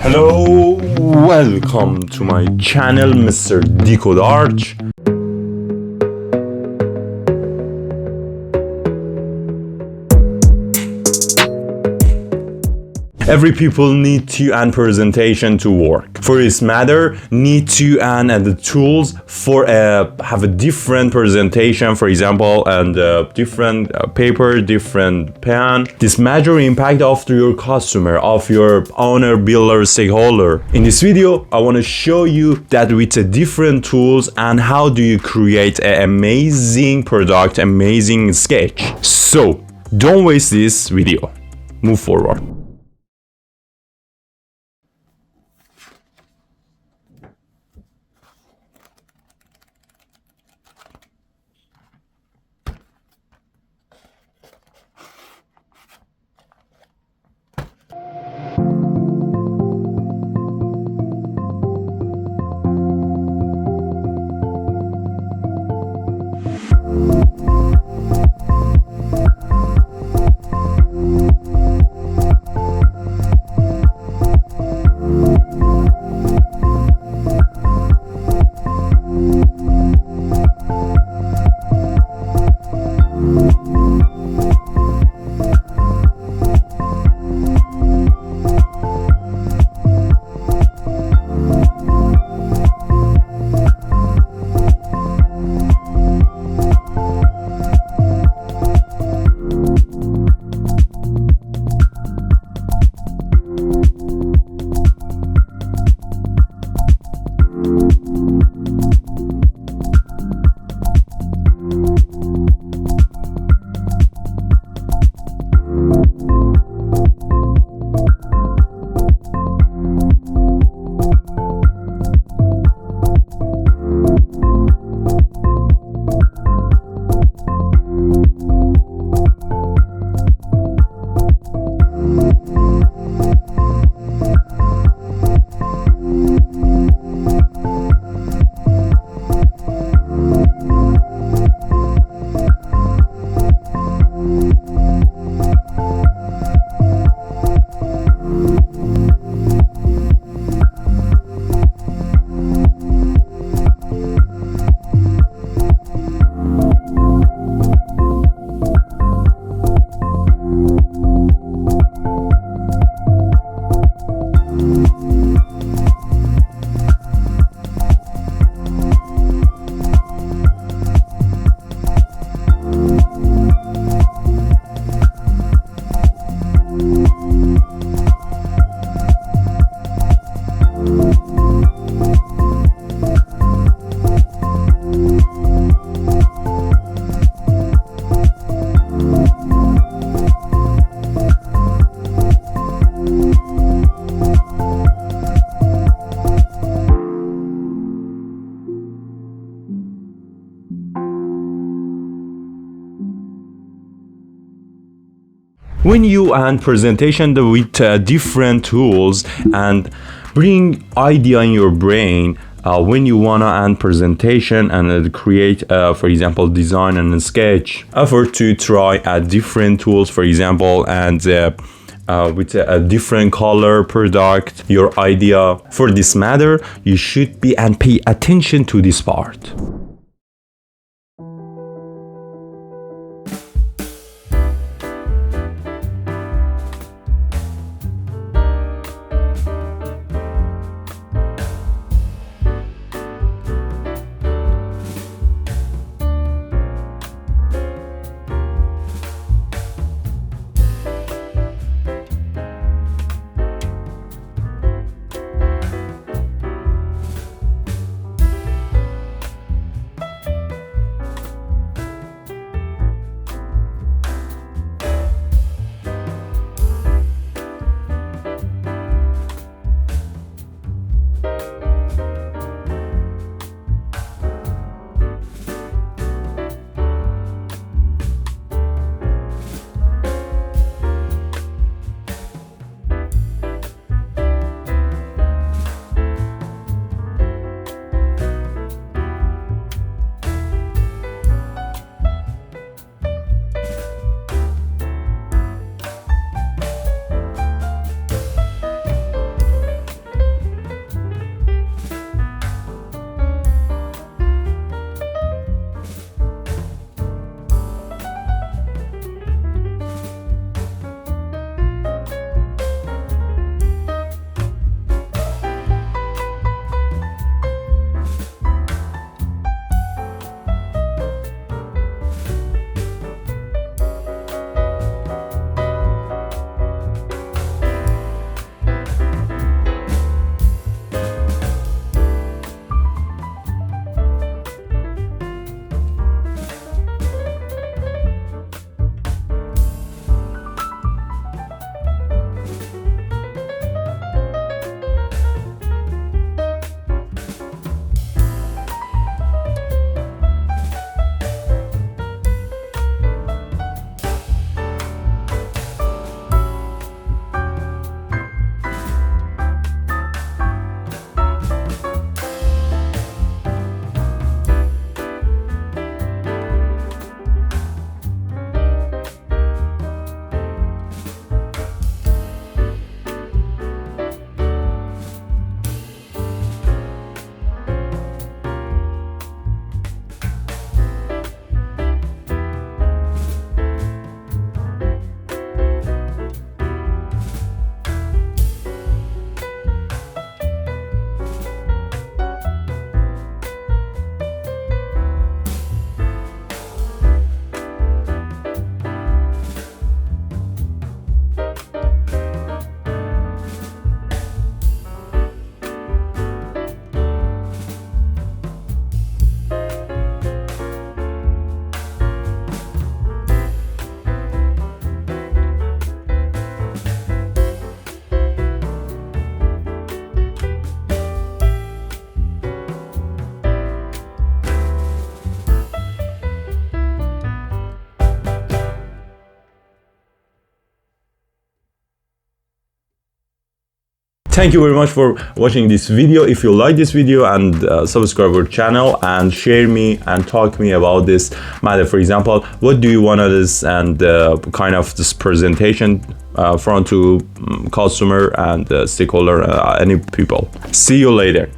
Hello, welcome to my channel, Mr. Decode Arch. Every people need to and presentation to work. For this matter, need to and the tools for have a different presentation, for example, and different paper, different pen. This major impact of your customer, of your owner, builder, stakeholder. In this video, I want to show you that with the different tools and how do you create an amazing product, amazing sketch. So don't waste this video. Move forward. When you and presentation with different tools and bring idea in your brain, when you wanna and presentation and create, for example, design and sketch, effort to try different tools, for example, and with a different color product, your idea. For this matter, you should be and pay attention to this part. Thank you very much for watching this video. If you like this video, and subscribe our channel and share me and talk me about this matter. For example, what do you want of this, and kind of this presentation front to customer and stakeholder, any people. See you later.